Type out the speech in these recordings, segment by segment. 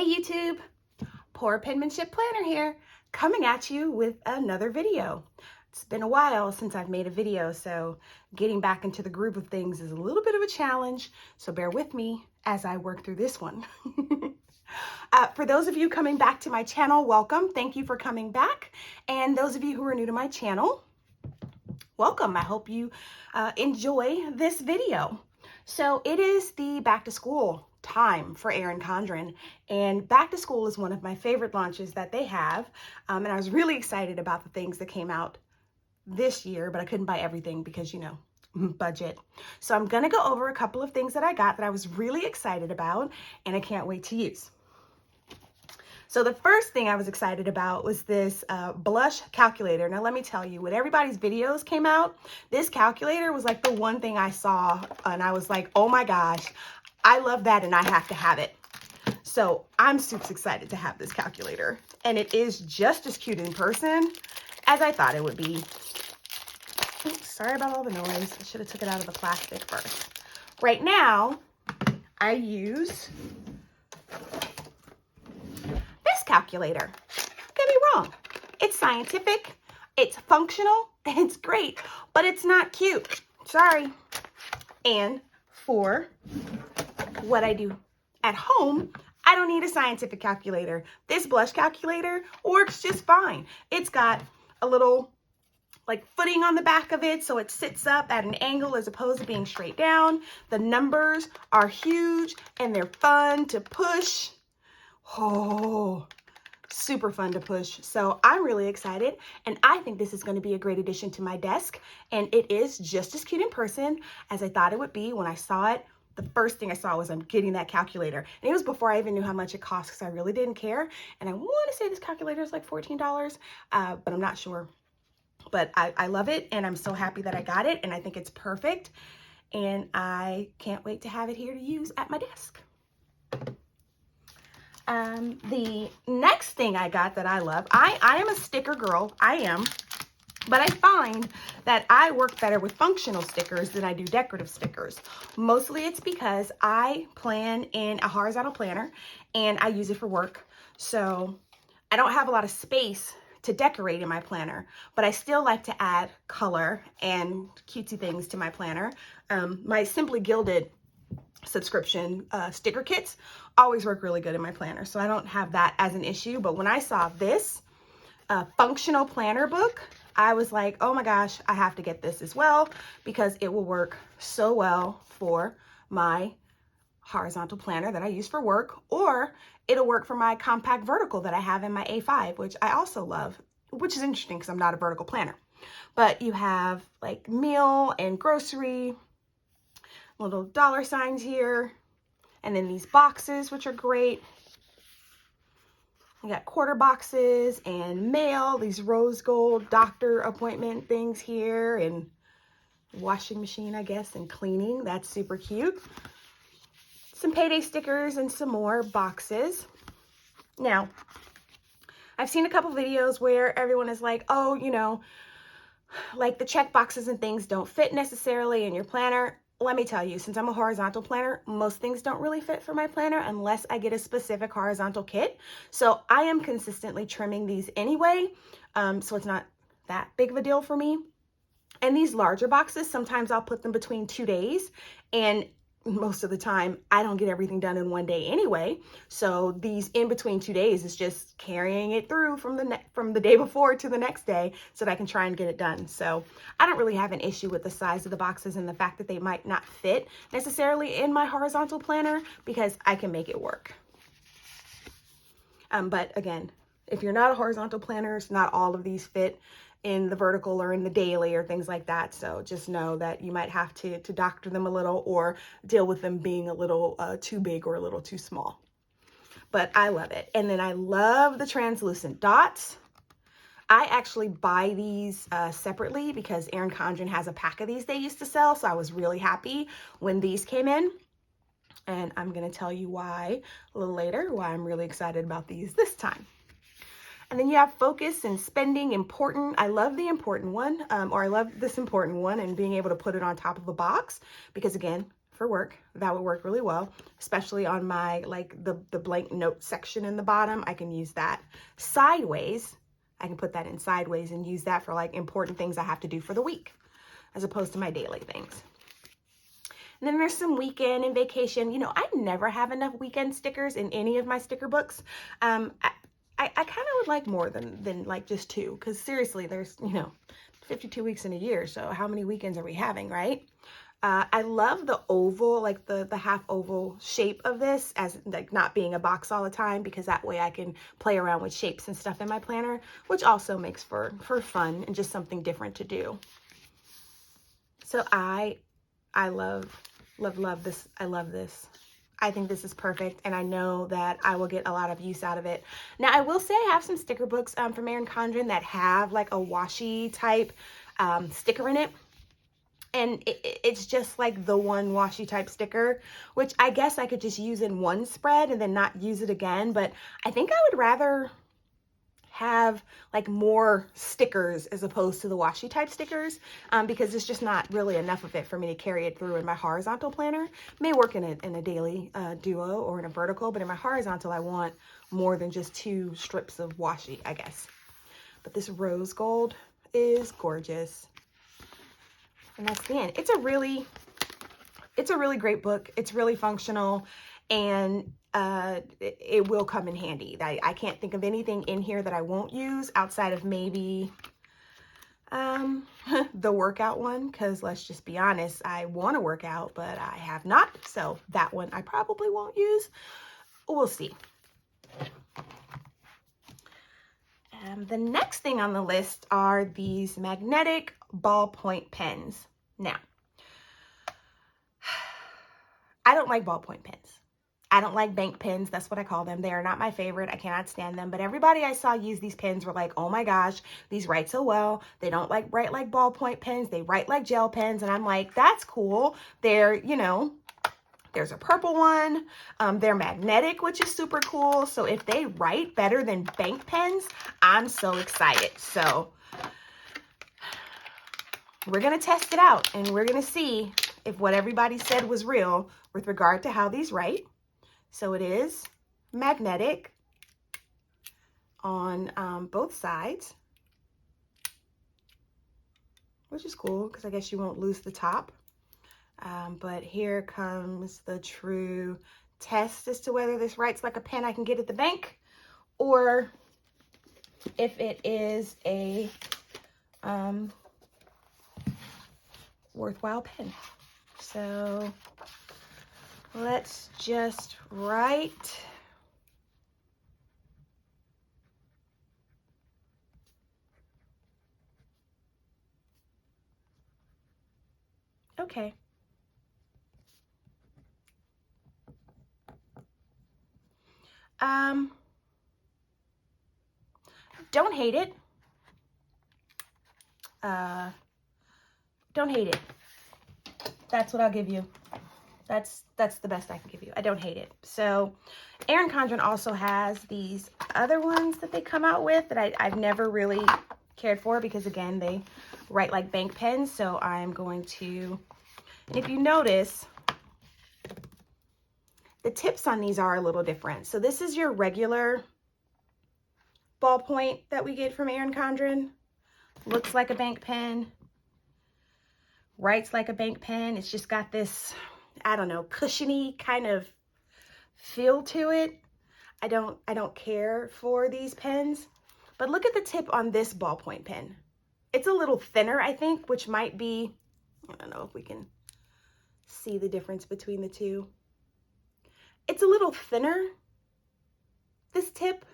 YouTube, Poor Penmanship Planner here, coming at you with another video. It's been a while since I've made a video, so getting back into the groove of things is a little bit of a challenge, so bear with me as I work through this one. For those of you coming back to my channel, welcome. Thank you for coming back. And those of you who are new to my channel, welcome. I hope you enjoy this video. So it is the back to school time for Erin Condren, and back to school is one of my favorite launches that they have. And I was really excited about the things that came out this year, but I couldn't buy everything because, you know, budget. So I'm going to go over a couple of things that I got that I was really excited about and I can't wait to use. So the first thing I was excited about was this blush calculator. Now let me tell you, when everybody's videos came out, this calculator was like the one thing I saw and I was like, oh my gosh, I love that and I have to have it. So I'm super excited to have this calculator, and it is just as cute in person as I thought it would be. Oops, sorry about all the noise. I should have took it out of the plastic first. Right now, I use this calculator. Don't get me wrong. It's scientific, it's functional, and it's great, but it's not cute. Sorry. And for what I do at home, I don't need a scientific calculator. This blush calculator works just fine. It's got a little like footing on the back of it, so it sits up at an angle as opposed to being straight down. The numbers are huge and they're fun to push. Oh, super fun to push. So I'm really excited, and I think this is going to be a great addition to my desk, and it is just as cute in person as I thought it would be when I saw it. The first thing I saw was I'm getting that calculator, and it was before I even knew how much it cost because I really didn't care. And I want to say this calculator is like $14, but I'm not sure. But I love it, and I'm so happy that I got it, and I think it's perfect, and I can't wait to have it here to use at my desk. The next thing I got that I love, I am a sticker girl, I am, but I find that I work better with functional stickers than I do decorative stickers. Mostly it's because I plan in a horizontal planner and I use it for work. So I don't have a lot of space to decorate in my planner, but I still like to add color and cutesy things to my planner. My Simply Gilded subscription sticker kits always work really good in my planner, so I don't have that as an issue. But when I saw this functional planner book, I was like, oh my gosh, I have to get this as well because it will work so well for my horizontal planner that I use for work, or it'll work for my compact vertical that I have in my A5, which I also love, which is interesting because I'm not a vertical planner. But you have like meal and grocery, little dollar signs here, and then these boxes, which are great. We got quarter boxes and mail, these rose gold doctor appointment things here, and washing machine, I guess, and cleaning. That's super cute. Some payday stickers and some more boxes. Now, I've seen a couple videos where everyone is like, oh, you know, like the check boxes and things don't fit necessarily in your planner. Let me tell you, since I'm a horizontal planner, most things don't really fit for my planner unless I get a specific horizontal kit. So I am consistently trimming these anyway, so it's not that big of a deal for me. And these larger boxes, sometimes I'll put them between 2 days, and most of the time I don't get everything done in one day anyway. So these in between 2 days is just carrying it through from the day before to the next day so that I can try and get it done. So I don't really have an issue with the size of the boxes and the fact that they might not fit necessarily in my horizontal planner because I can make it work. But again, if you're not a horizontal planner, it's not all of these fit in the vertical or in the daily or things like that. So just know that you might have to doctor them a little or deal with them being a little too big or a little too small. But I love it. And then I love the translucent dots. I actually buy these separately because Erin Condren has a pack of these they used to sell. So I was really happy when these came in. And I'm going to tell you why a little later, why I'm really excited about these this time. And then you have focus and spending, important. I love the important one, or I love this important one and being able to put it on top of a box because again, for work. That would work really well, especially on my, like the blank note section in the bottom. I can use that sideways. I can put that in sideways and use that for like important things I have to do for the week, as opposed to my daily things. And then there's some weekend and vacation. You know, I never have enough weekend stickers in any of my sticker books. I kind of would like more than like just 2, because seriously, there's, you know, 52 weeks in a year. So how many weekends are we having, right? I love the oval, like the half oval shape of this, as like not being a box all the time, because that way I can play around with shapes and stuff in my planner, which also makes for fun and just something different to do. So I love this. I love this. I think this is perfect, and I know that I will get a lot of use out of it. Now, I will say I have some sticker books from Erin Condren that have like a washi type sticker in it. And it's just like the one washi type sticker, which I guess I could just use in one spread and then not use it again. But I think I would rather have like more stickers as opposed to the washi type stickers, because there's just not really enough of it for me to carry it through in my horizontal planner. May work in a daily duo or in a vertical, but in my horizontal, I want more than just 2 strips of washi, I guess. But this rose gold is gorgeous. And that's the end. It's a really great book. It's really functional, and it will come in handy. I can't think of anything in here that I won't use outside of maybe the workout one, because let's just be honest, I want to work out, but I have not. So that one I probably won't use. We'll see. The next thing on the list are these magnetic ballpoint pens. Now, I don't like ballpoint pens. I don't like bank pens. That's what I call them. They are not my favorite. I cannot stand them. But everybody I saw use these pens were like, oh my gosh, these write so well. They don't write like ballpoint pens. They write like gel pens. And I'm like, that's cool. They're, you know, there's a purple one. They're magnetic, which is super cool. So if they write better than bank pens, I'm so excited. So we're going to test it out, and we're going to see if what everybody said was real with regard to how these write. So it is magnetic on both sides, which is cool because I guess you won't lose the top. But here comes the true test as to whether this writes like a pen I can get at the bank, or if it is a worthwhile pen. So let's just write. Okay. Don't hate it. Don't hate it. That's what I'll give you. That's the best I can give you. I don't hate it. So Erin Condren also has these other ones that they come out with that I've never really cared for, because again, they write like bank pens. So I'm going to, and if you notice, the tips on these are a little different. So this is your regular ballpoint that we get from Erin Condren. Looks like a bank pen. Writes like a bank pen. It's just got this, I don't know, cushiony kind of feel to it. I don't care for these pens. But look at the tip on this ballpoint pen. It's a little thinner, I think, which might be, I don't know if we can see the difference between the two. It's a little thinner, this tip.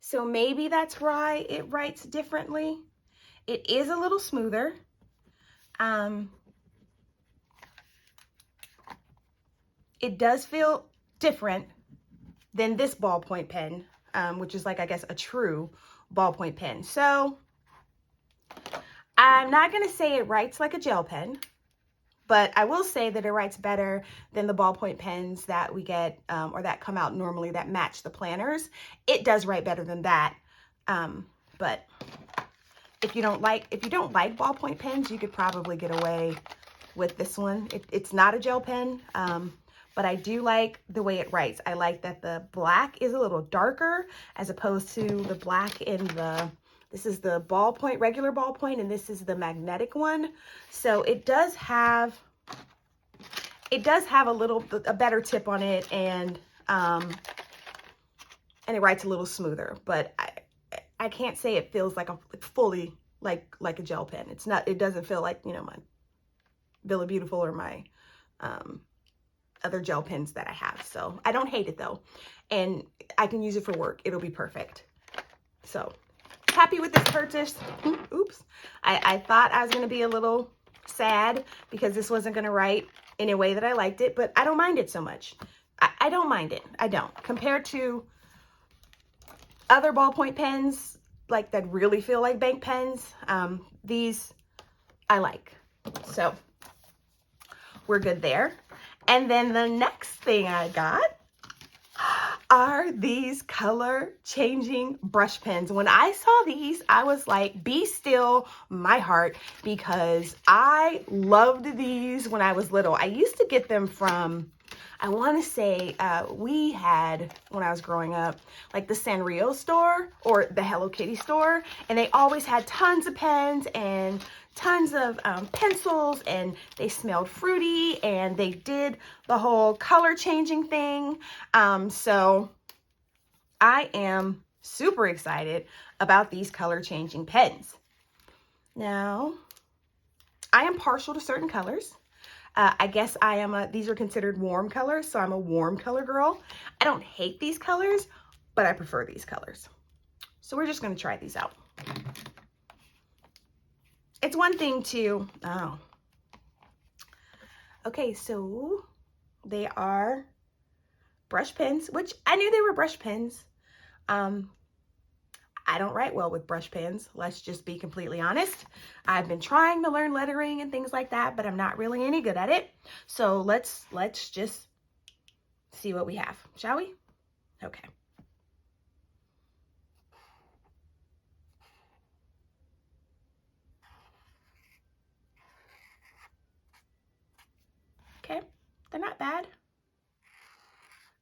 So maybe that's why it writes differently. It is a little smoother. It does feel different than this ballpoint pen, which is like, I guess, a true ballpoint pen. So I'm not going to say it writes like a gel pen, but I will say that it writes better than the ballpoint pens that we get, or that come out normally that match the planners. It does write better than that. But if you don't like ballpoint pens, you could probably get away with this one. It's not a gel pen, but I do like the way it writes. I like that the black is a little darker as opposed to the black in this is the ballpoint, regular ballpoint, and this is the magnetic one. So it does have a better tip on it, and it writes a little smoother, but I can't say it feels like fully like a gel pen. It doesn't feel like, you know, my Villa Beautiful or my other gel pens that I have. So I don't hate it though. And I can use it for work. It'll be perfect. So happy with this purchase. Oops. I thought I was going to be a little sad because this wasn't going to write in a way that I liked it, but I don't mind it so much. I don't mind it. I don't. Compared to other ballpoint pens, like that really feel like bank pens, these I like. So we're good there. And then the next thing I got are these color changing brush pens. When I saw these, I was like, be still my heart, because I loved these when I was little. I used to get them from, I want to say we had, when I was growing up, like the Sanrio store or the Hello Kitty store, and they always had tons of pens and tons of pencils, and they smelled fruity, and they did the whole color changing thing. So I am super excited about these color changing pens. Now, I am partial to certain colors. I guess these are considered warm colors, so I'm a warm color girl. I don't hate these colors, but I prefer these colors. So we're just going to try these out. It's one thing to, okay, so they are brush pens, which I knew they were brush pens. I don't write well with brush pens. Let's just be completely honest. I've been trying to learn lettering and things like that, but I'm not really any good at it. So let's just see what we have, shall we? Okay. Okay, they're not bad.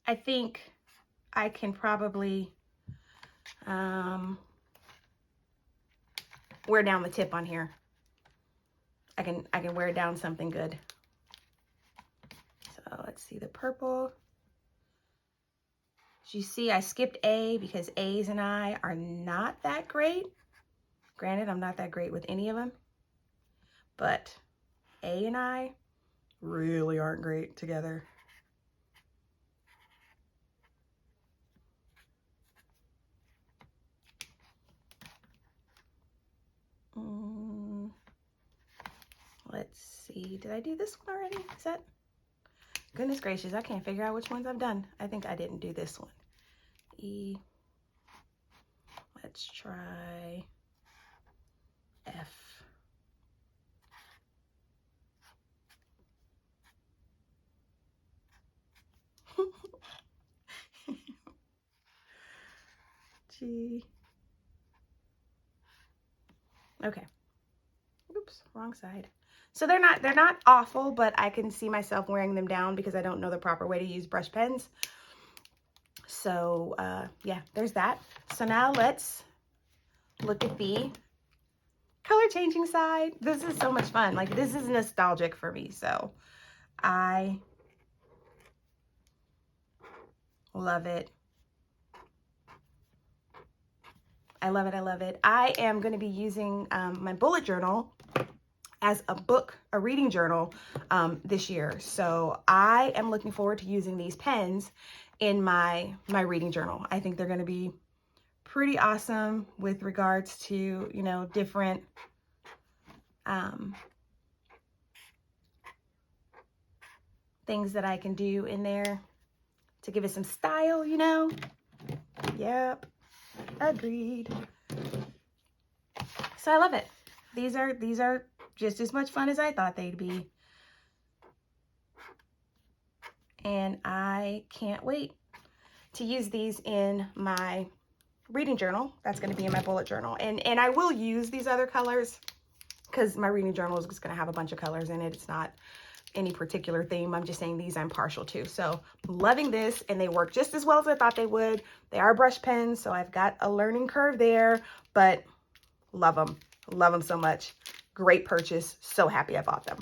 I think I can probably wear down the tip on here. I can wear down something good. So let's see the purple. As you see, I skipped A because A's and I are not that great. Granted, I'm not that great with any of them, but A and I really aren't great together. Let's see, did I do this one already? Is that, goodness gracious, I can't figure out which ones I've done. I think I didn't do this one. E, let's try F. G. Okay. Oops, wrong side. So they're not awful, but I can see myself wearing them down because I don't know the proper way to use brush pens. So yeah, there's that. So now let's look at the color changing side. This is so much fun. Like, this is nostalgic for me. So I love it. I love it. I love it. I am going to be using my bullet journal as a reading journal this year. So I am looking forward to using these pens in my reading journal. I think they're going to be pretty awesome with regards to, you know, different things that I can do in there to give it some style, you know. Yep, agreed. So I love it. These are just as much fun as I thought they'd be. And I can't wait to use these in my reading journal. That's going to be in my bullet journal. And I will use these other colors because my reading journal is just going to have a bunch of colors in it. It's not any particular theme. I'm just saying these I'm partial to. So loving this, and they work just as well as I thought they would. They are brush pens, so I've got a learning curve there, but love them. Love them so much. Great purchase. So happy I bought them.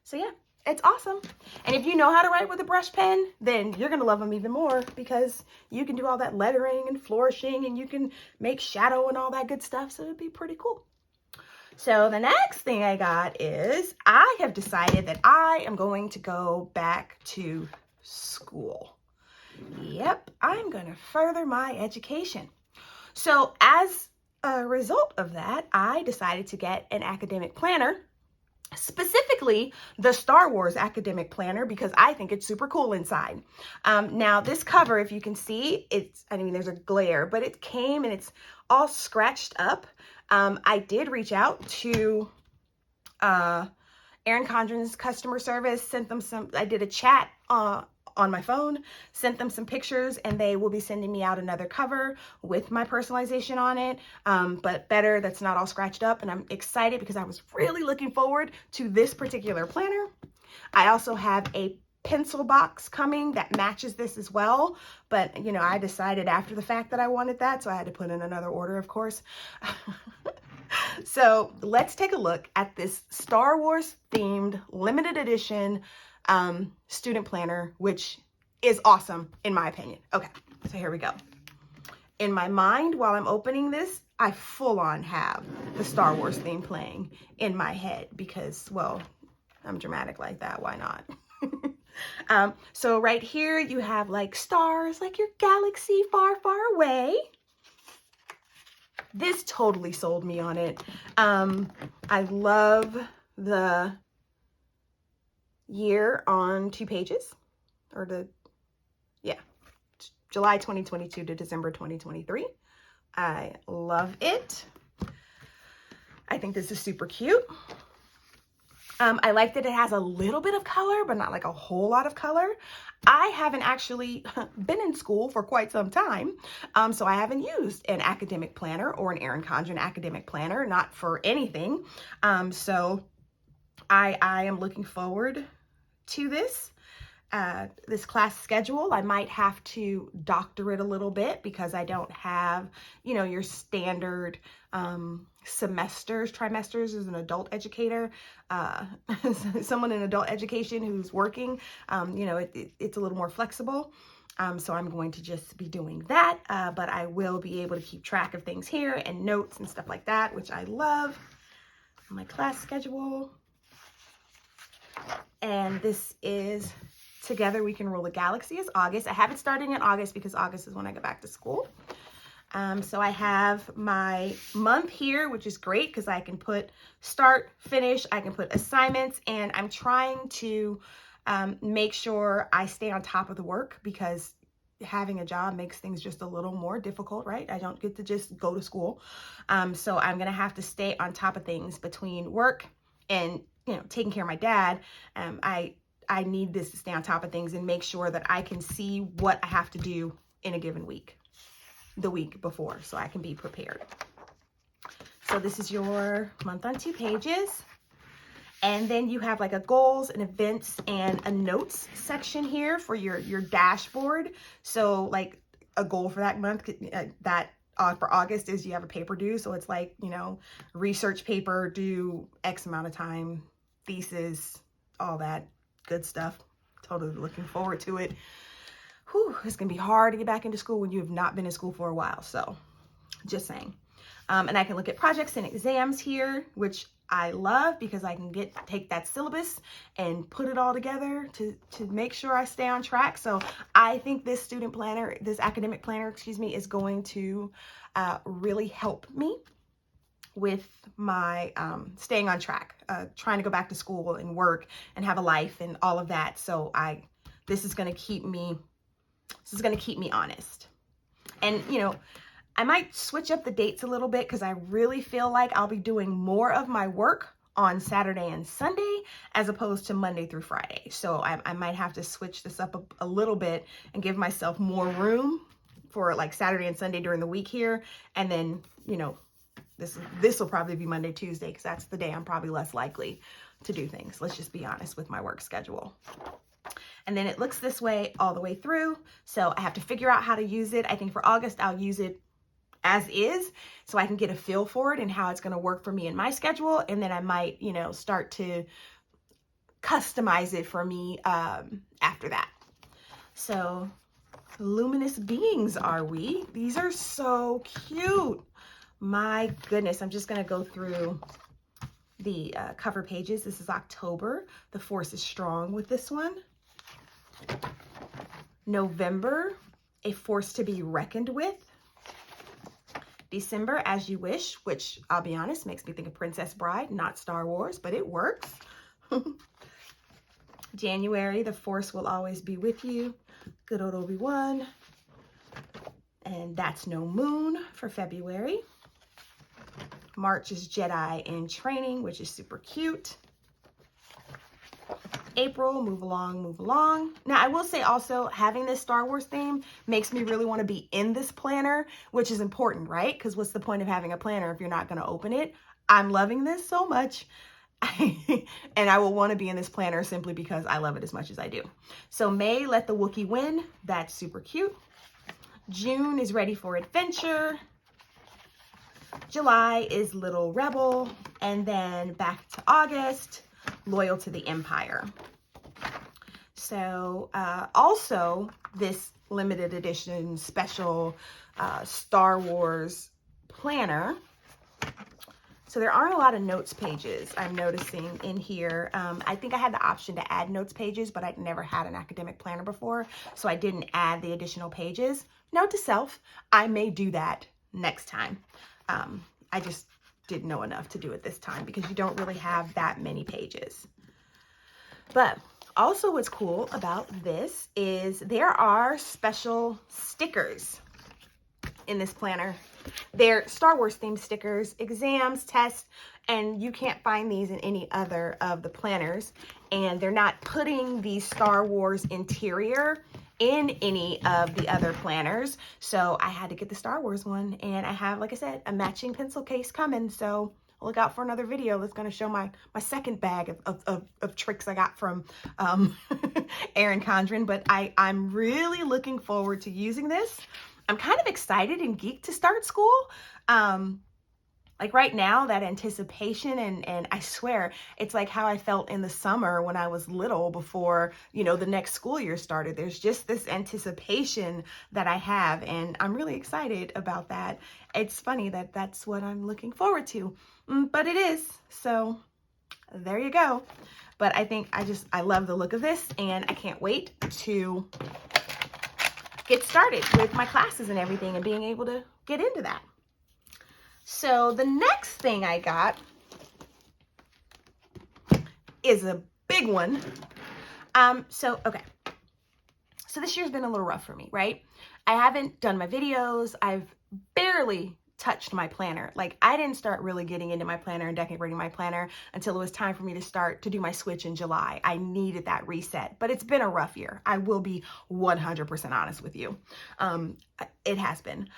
So yeah, it's awesome. And if you know how to write with a brush pen, then you're going to love them even more, because you can do all that lettering and flourishing, and you can make shadow and all that good stuff. So it'd be pretty cool. So the next thing I got is I have decided that I am going to go back to school. Yep, I'm going to further my education. So as a result of that, I decided to get an academic planner, specifically the Star Wars academic planner, because I think it's super cool inside. Now this cover, if you can see, there's a glare, but it came and it's all scratched up. I did reach out to Erin Condren's customer service, sent them I did a chat on my phone, sent them some pictures, and they will be sending me out another cover with my personalization on it, but better that's not all scratched up. And I'm excited because I was really looking forward to this particular planner. I also have a pencil box coming that matches this as well, but I decided after the fact that I wanted that, so I had to put in another order, of course. So let's take a look at this Star Wars themed limited edition student planner, which is awesome in my opinion. Okay, so here we go. In my mind, while I'm opening this, I full on have the Star Wars theme playing in my head because, well, I'm dramatic like that. Why not? So right here you have like stars, like your galaxy far, far away. This totally sold me on it. I love the year on 2 pages, or July 2022 to December 2023. I love it. I think this is super cute. I like that it has a little bit of color, but not like a whole lot of color. I haven't actually been in school for quite some time, so I haven't used an academic planner or an Erin Condren academic planner, not for anything. So I am looking forward to this. This class schedule. I might have to doctor it a little bit because I don't have, your standard semesters, trimesters as an adult educator, someone in adult education who's working, it's a little more flexible. So I'm going to just be doing that, but I will be able to keep track of things here and notes and stuff like that, which I love. My class schedule. And this is Together We Can Rule the Galaxy is August. I have it starting in August because August is when I go back to school. So I have my month here, which is great because I can put start, finish, I can put assignments, and I'm trying to make sure I stay on top of the work because having a job makes things just a little more difficult, right? I don't get to just go to school. So I'm going to have to stay on top of things between work and, taking care of my dad. I need this to stay on top of things and make sure that I can see what I have to do in a given week, the week before, so I can be prepared. So this is your month on 2 pages. And then you have like a goals and events and a notes section here for your dashboard. So like a goal for that month, for August is you have a paper due. So it's like, research paper due X amount of time, thesis, all that good stuff. Totally looking forward to it. Whew, it's gonna be hard to get back into school when you have not been in school for a while. So just saying. And I can look at projects and exams here, which I love because I can take that syllabus and put it all together to make sure I stay on track. So I think this academic planner, is going to really help me with my staying on track, trying to go back to school and work and have a life and all of that. So this is going to keep me honest. And, I might switch up the dates a little bit because I really feel like I'll be doing more of my work on Saturday and Sunday as opposed to Monday through Friday. So I might have to switch this up a little bit and give myself more room for like Saturday and Sunday during the week here. And then, This will probably be Monday, Tuesday, because that's the day I'm probably less likely to do things. Let's just be honest with my work schedule. And then it looks this way all the way through. So I have to figure out how to use it. I think for August, I'll use it as is so I can get a feel for it and how it's going to work for me in my schedule. And then I might, you know, start to customize it for me after that. So luminous beings are we. These are so cute. My goodness, I'm just going to go through the cover pages. This is October. The force is strong with this one. November, a force to be reckoned with. December, as you wish, which I'll be honest, makes me think of Princess Bride, not Star Wars, but it works. January, the force will always be with you. Good old Obi-Wan. And that's no moon for February. March is Jedi in training, which is super cute. April, move along, move along. Now, I will say also, having this Star Wars theme makes me really want to be in this planner, which is important, right? Because what's the point of having a planner if you're not going to open it? I'm loving this so much. And I will want to be in this planner simply because I love it as much as I do. So May, let the Wookiee win. That's super cute. June is ready for adventure. July is Little Rebel. And then back to August, loyal to the Empire. So also this limited edition special Star Wars planner. So there aren't a lot of notes pages I'm noticing in here. I think I had the option to add notes pages, but I'd never had an academic planner before, so I didn't add the additional pages. Note to self, I may do that next time. I just didn't know enough to do it this time because you don't really have that many pages. But also what's cool about this is there are special stickers in this planner. They're Star Wars themed stickers, exams, tests, and you can't find these in any other of the planners. And they're not putting the Star Wars interior in any of the other planners. So I had to get the Star Wars one, and I have, like I said, a matching pencil case coming. So look out for another video that's going to show my second bag of tricks I got from Erin Condren. But I'm really looking forward to using this. I'm kind of excited and geeked to start school. Like right now, that anticipation, and I swear, it's like how I felt in the summer when I was little before, you know, the next school year started. There's just this anticipation that I have, and I'm really excited about that. It's funny that that's what I'm looking forward to, but it is. So there you go. But I think I love the look of this, and I can't wait to get started with my classes and everything and being able to get into that. So the next thing I got is a big one. Okay. So this year's been a little rough for me, right? I haven't done my videos. I've barely touched my planner. Like, I didn't start really getting into my planner and decorating my planner until it was time for me to start to do my switch in July. I needed that reset, but it's been a rough year. I will be 100% honest with you. It has been.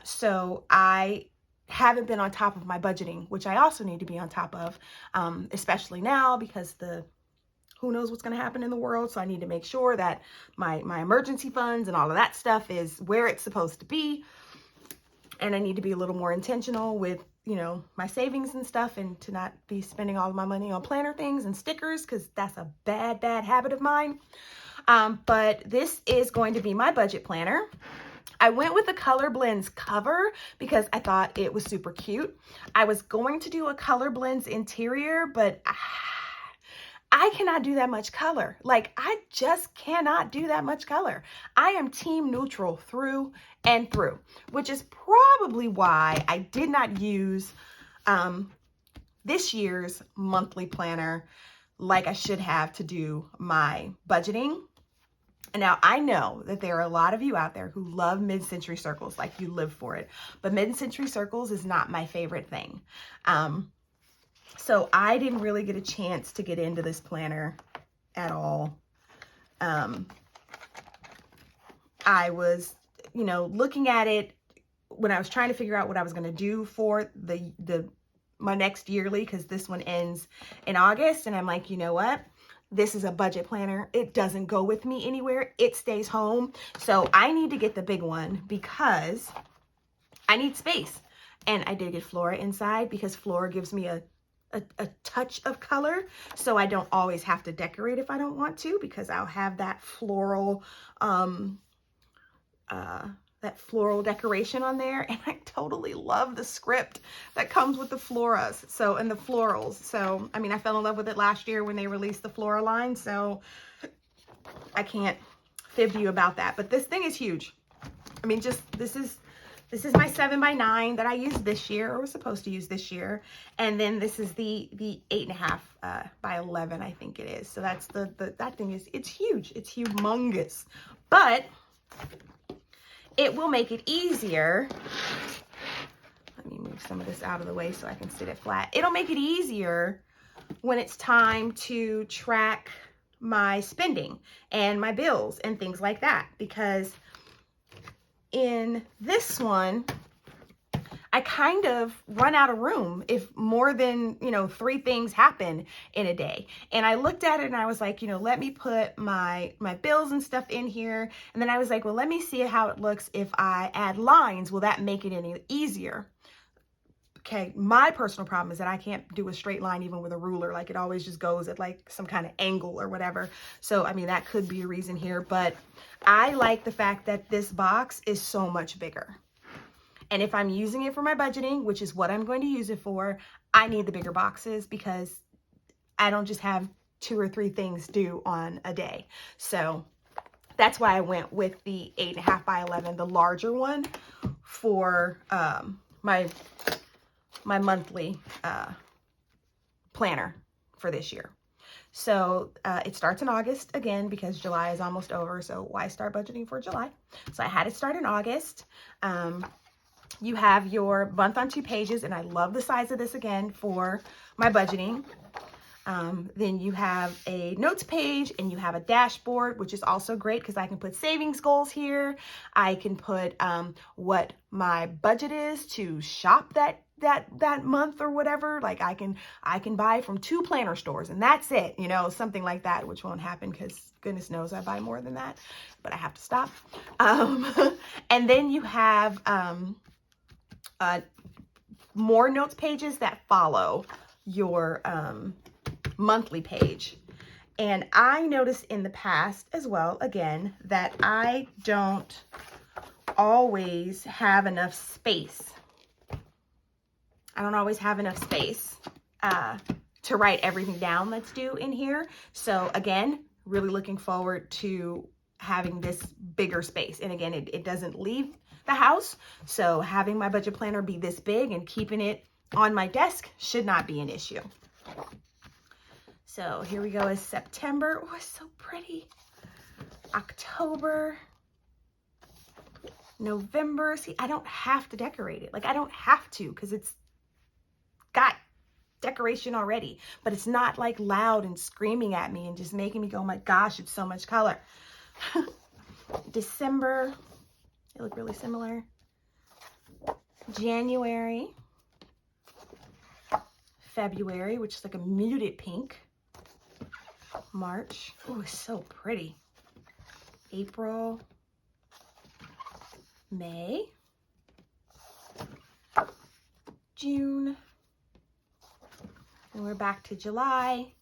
So I haven't been on top of my budgeting, which I also need to be on top of, especially now because who knows what's going to happen in the world. So I need to make sure that my emergency funds and all of that stuff is where it's supposed to be. And I need to be a little more intentional with, you know, my savings and stuff, and to not be spending all of my money on planner things and stickers, because that's a bad habit of mine. But this is going to be my budget planner. I went with the Color Blends cover because I thought it was super cute. I was going to do a Color Blends interior, but I cannot do that much color. Like, I just cannot do that much color. I am team neutral through and through, which is probably why I did not use this year's monthly planner like I should have to do my budgeting. And now I know that there are a lot of you out there who love mid-century circles, like you live for it, but mid-century circles is not my favorite thing. So I didn't really get a chance to get into this planner at all. I was, you know, looking at it when I was trying to figure out what I was going to do for my next yearly, because this one ends in August, and I'm like, you know what? This is a budget planner. It doesn't go with me anywhere. It stays home. So I need to get the big one because I need space. And I did get Flora inside because Flora gives me a touch of color, so I don't always have to decorate if I don't want to, because I'll have that floral decoration on there. And I totally love the script that comes with the floras, so, and the florals. So I mean, I fell in love with it last year when they released the flora line, so I can't fib to you about that. But this thing is huge. I mean, just this is my 7x9 that I used this year, or was supposed to use this year. And then this is the 8.5 by 11, I think it is. So that's that thing is, it's huge. It's humongous. But it will make it easier. Let me move some of this out of the way so I can sit it flat. It'll make it easier when it's time to track my spending and my bills and things like that, because in this one, I kind of run out of room if more than, 3 things happen in a day. And I looked at it and I was like, let me put my bills and stuff in here. And then I was like, well, let me see how it looks if I add lines. Will that make it any easier? Okay, my personal problem is that I can't do a straight line even with a ruler. Like, it always just goes at like some kind of angle or whatever. So, I mean, that could be a reason here, but I like the fact that this box is so much bigger. And if I'm using it for my budgeting, which is what I'm going to use it for, I need the bigger boxes because I don't just have 2 or 3 things due on a day. So that's why I went with the 8.5 by 11, the larger one, for my monthly planner for this year. So it starts in August again, because July is almost over. So why start budgeting for July? So I had it start in August. You have your month on 2 pages, and I love the size of this again for my budgeting. Then you have a notes page, and you have a dashboard, which is also great because I can put savings goals here. I can put what my budget is to shop that month or whatever. Like, I can buy from 2 planner stores and that's it, something like that, which won't happen because goodness knows I buy more than that, but I have to stop. And then you have more notes pages that follow your monthly page. And I noticed in the past as well, again, that I don't always have enough space. I don't always have enough space to write everything down that's due in here. So again, really looking forward to having this bigger space. And again, it doesn't leave the house. So having my budget planner be this big and keeping it on my desk should not be an issue. So here we go, is September. Oh, it's so pretty. October, November. See, I don't have to decorate it. Like, I don't have to, because it's got decoration already, but it's not like loud and screaming at me and just making me go, oh my gosh, it's so much color. December, they look really similar. January, February, which is like a muted pink. March, oh, it's so pretty. April, May, June, and we're back to July,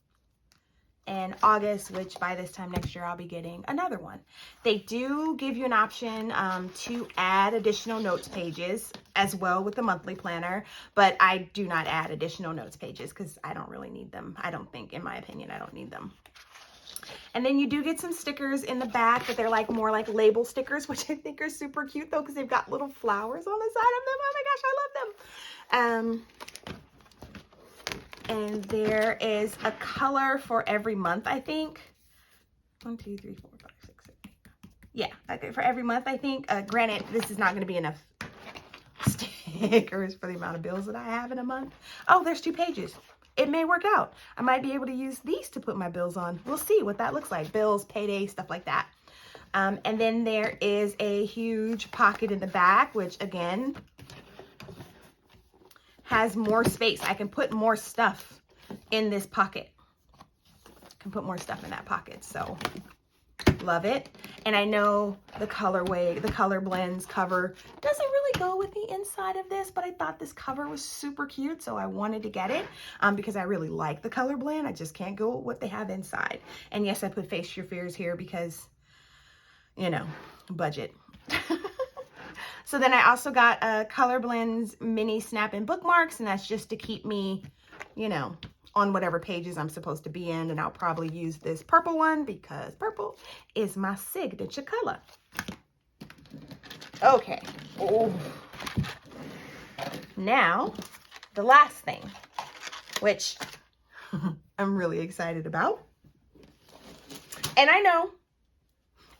and August, which by this time next year I'll be getting another one. They do give you an option to add additional notes pages as well with the monthly planner, but I do not add additional notes pages because I don't really need them. I don't think, in my opinion, I don't need them. And then you do get some stickers in the back, but they're like more like label stickers, which I think are super cute though, because they've got little flowers on the side of them. Oh my gosh, I love them. And there is a color for every month, I think. 1, 2, 3, 4, 5, 6, 7, 8. Yeah, okay, for every month, I think. Granted, this is not going to be enough stickers for the amount of bills that I have in a month. Oh, there's 2 pages. It may work out. I might be able to use these to put my bills on. We'll see what that looks like. Bills, payday, stuff like that. And then there is a huge pocket in the back, which again has more space. I can put more stuff in this pocket. I can put more stuff in that pocket, so love it. And I know the colorway, the Color Blends cover doesn't really go with the inside of this, but I thought this cover was super cute, so I wanted to get it because I really like the Color Blend. I just can't go with what they have inside. And yes, I put Face Your Fears here because, you know, budget. So then I also got Color Blends mini snap-in bookmarks, and that's just to keep me, you know, on whatever pages I'm supposed to be in. And I'll probably use this purple one because purple is my signature color. Okay. Oh. Now, the last thing, which I'm really excited about. And I know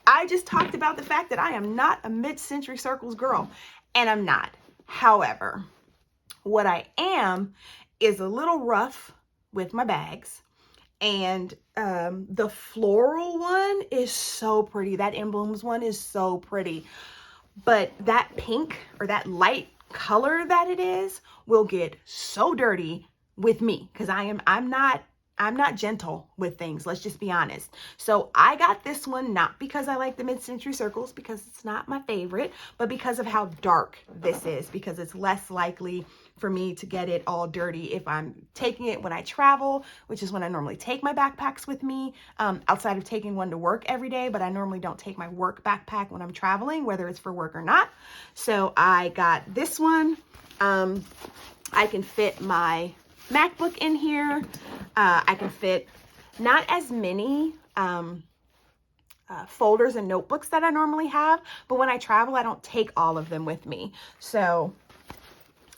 I just talked about the fact that I am not a mid-century circles girl, and I'm not. However, what I am is a little rough with my bags, and the floral one is so pretty. That emblems one is so pretty, but that pink or that light color that it is will get so dirty with me because I'm not gentle with things. Let's just be honest. So I got this one not because I like the mid-century circles, because it's not my favorite, but because of how dark this is, because it's less likely for me to get it all dirty if I'm taking it when I travel, which is when I normally take my backpacks with me, outside of taking one to work every day. But I normally don't take my work backpack when I'm traveling, whether it's for work or not. So I got this one. I can fit my MacBook in here. I can fit not as many folders and notebooks that I normally have, but when I travel, I don't take all of them with me. So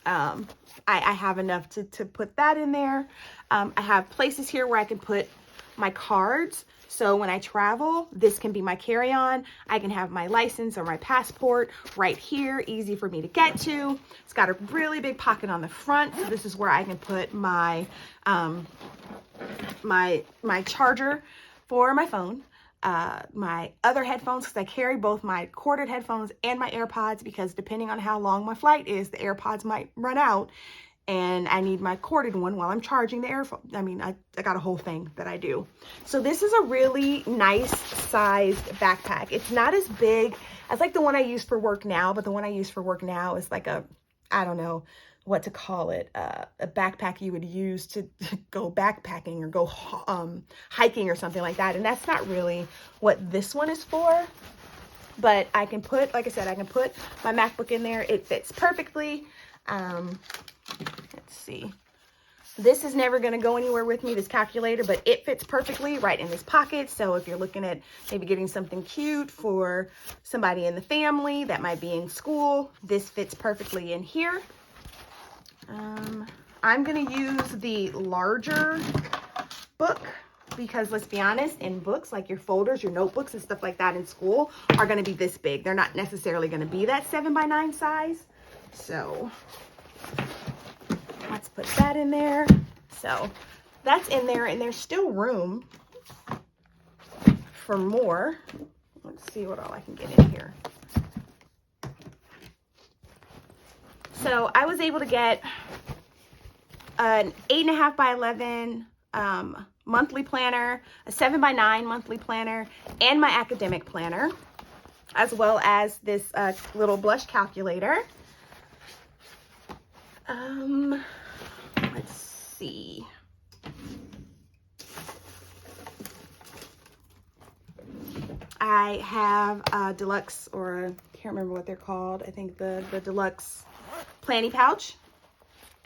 I have enough to put that in there. I have places here where I can put my cards. So when I travel, this can be my carry-on. I can have my license or my passport right here, easy for me to get to. It's got a really big pocket on the front. So this is where I can put my my charger for my phone, my other headphones, because I carry both my corded headphones and my AirPods, because depending on how long my flight is, the AirPods might run out and I need my corded one while I'm charging the earphone. I mean, I got a whole thing that I do. So this is a really nice sized backpack. It's not as big as like the one I use for work now, but the one I use for work now is like a, I don't know what to call it, a backpack you would use to go backpacking or go hiking or something like that. And that's not really what this one is for. But I can put, like I said, I can put my MacBook in there. It fits perfectly. Let's see. This is never going to go anywhere with me, this calculator, but it fits perfectly right in this pocket. So if you're looking at maybe getting something cute for somebody in the family that might be in school, this fits perfectly in here. I'm going to use the larger book because let's be honest, in books, like your folders, your notebooks and stuff like that in school are going to be this big. They're not necessarily going to be that 7x9 size. So let's put that in there. So that's in there, and there's still room for more. Let's see what all I can get in here. So I was able to get an 8.5 by 11 monthly planner, a 7x9 monthly planner, and my academic planner, as well as this little blush calculator. Let's see. I have a deluxe, or I can't remember what they're called. I think the deluxe planning pouch.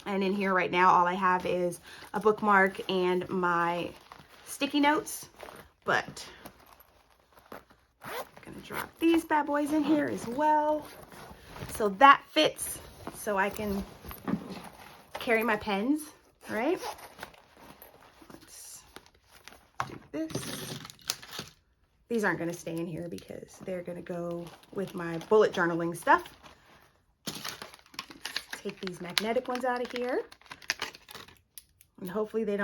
And in here right now, all I have is a bookmark and my sticky notes. But I'm gonna drop these bad boys in here as well. So that fits, so I can carry my pens, right? Let's do this. These aren't gonna stay in here because they're gonna go with my bullet journaling stuff. Take these magnetic ones out of here, and hopefully they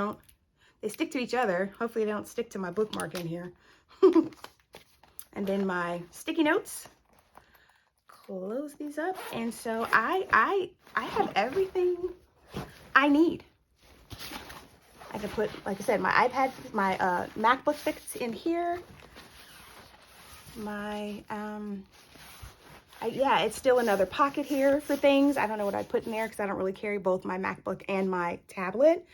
stick to each other. Hopefully they don't stick to my bookmark in here. and then my sticky notes. Close these up, and so I have everything I need. I can put, like I said, my iPad, my MacBook fits in here. My yeah, it's still another pocket here for things. I don't know what I'd put in there because I don't really carry both my MacBook and my tablet.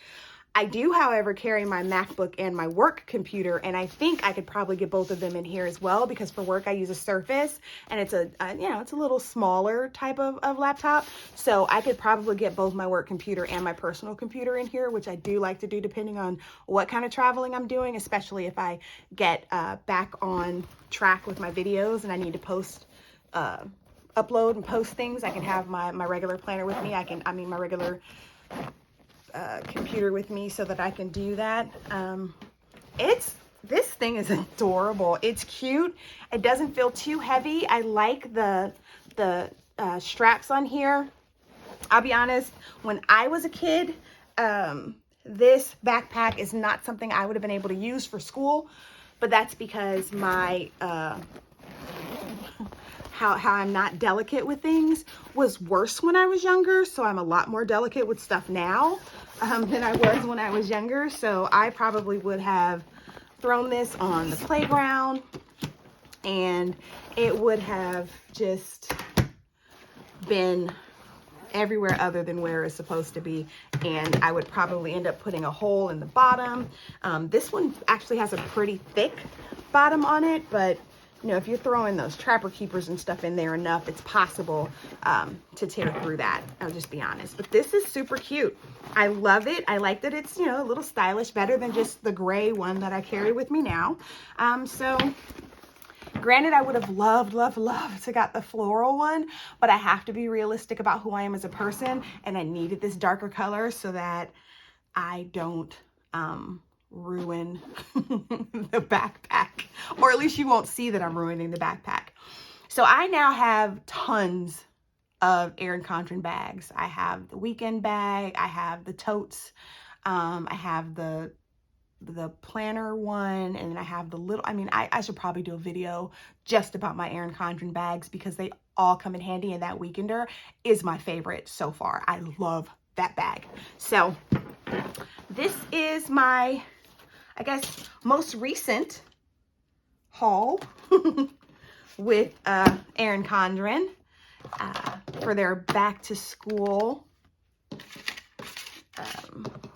I do, however, carry my MacBook and my work computer, and I think I could probably get both of them in here as well, because for work I use a Surface, and it's a you know, it's a little smaller type of laptop, so I could probably get both my work computer and my personal computer in here, which I do like to do depending on what kind of traveling I'm doing, especially if I get back on track with my videos and I need to post upload and post things. I can have my regular planner with me. My regular computer with me so that I can do that. This thing is adorable. It's cute. It doesn't feel too heavy. I like the straps on here. I'll be honest, when I was a kid, this backpack is not something I would have been able to use for school, but that's because my how I'm not delicate with things was worse when I was younger. So I'm a lot more delicate with stuff now than I was when I was younger. So I probably would have thrown this on the playground and it would have just been everywhere other than where it's supposed to be. And I would probably end up putting a hole in the bottom. This one actually has a pretty thick bottom on it, but you know, if you're throwing those Trapper Keepers and stuff in there enough, it's possible to tear through that. I'll just be honest. But this is super cute. I love it. I like that it's, you know, a little stylish, better than just the gray one that I carry with me now. So granted, I would have loved to got the floral one, but I have to be realistic about who I am as a person, and I needed this darker color so that I don't ruin the backpack, or at least you won't see that I'm ruining the backpack. So I now have tons of Erin Condren bags. I have the weekend bag, I have the totes, I have the planner one, and then I have the little, I should probably do a video just about my Erin Condren bags because they all come in handy, and that weekender is my favorite so far. I love that bag. So this is my, I guess, most recent haul with Erin Condren for their back to school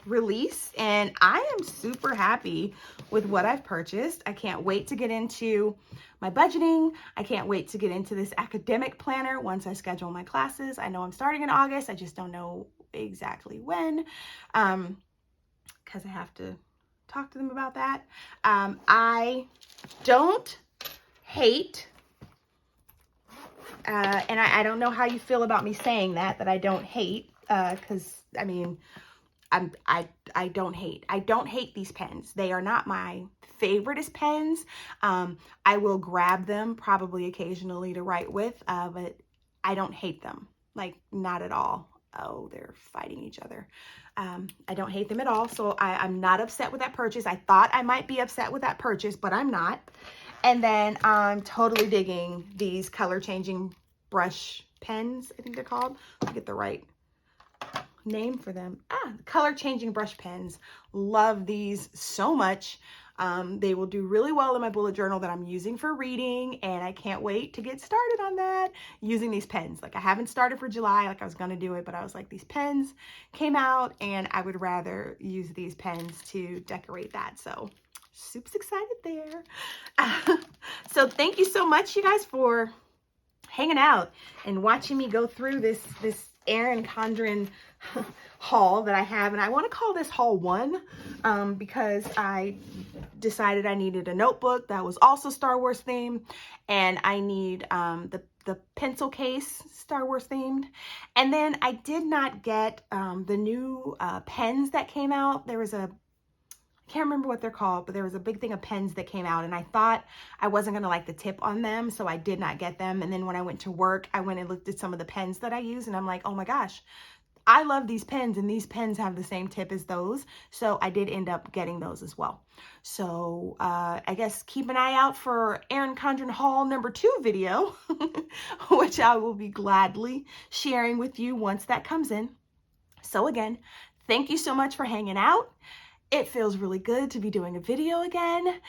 release, and I am super happy with what I've purchased. I can't wait to get into my budgeting. I can't wait to get into this academic planner once I schedule my classes. I know I'm starting in August. I just don't know exactly when, because I have to talk to them about that. I don't hate, and I don't know how you feel about me saying that I don't hate, because I don't hate. I don't hate these pens. They are not my favoriteest pens. I will grab them probably occasionally to write with, but I don't hate them, like not at all. Oh, they're fighting each other. I don't hate them at all. So I'm not upset with that purchase. I thought I might be upset with that purchase, but I'm not. And then I'm totally digging these color changing brush pens. I think they're called. I'll get the right name for them. Color changing brush pens. Love these so much. They will do really well in my bullet journal that I'm using for reading, and I can't wait to get started on that using these pens. Like, I haven't started for July, like I was gonna do it, but I was like, these pens came out and I would rather use these pens to decorate that. So super excited there. So thank you so much, you guys, for hanging out and watching me go through this Erin Condren haul that I have. And I want to call this haul 1 because I decided I needed a notebook that was also Star Wars themed, and I need the pencil case Star Wars themed. And then I did not get the new pens that came out. There was I can't remember what they're called, but there was a big thing of pens that came out, and I thought I wasn't going to like the tip on them, so I did not get them. And then when I went to work, I went and looked at some of the pens that I use, and I'm like, oh my gosh, I love these pens, and these pens have the same tip as those, so I did end up getting those as well. So I guess keep an eye out for Erin Condren haul number 2 video, which I will be gladly sharing with you once that comes in. So again, thank you so much for hanging out. It feels really good to be doing a video again.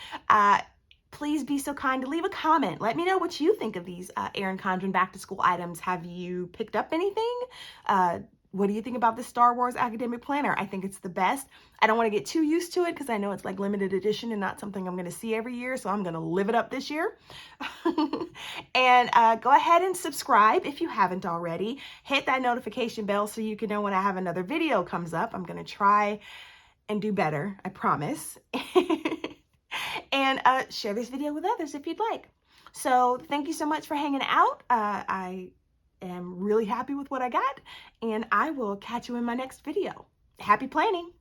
Please be so kind to leave a comment. Let me know what you think of these Erin Condren back to school items. Have you picked up anything? What do you think about the Star Wars academic planner? I think it's the best. I don't want to get too used to it because I know it's like limited edition and not something I'm going to see every year. So I'm going to live it up this year. And go ahead and subscribe if you haven't already. Hit that notification bell so you can know when I have another video comes up. I'm going to try and do better, I promise. And share this video with others if you'd like. So thank you so much for hanging out. I am really happy with what I got, and I will catch you in my next video. Happy planning!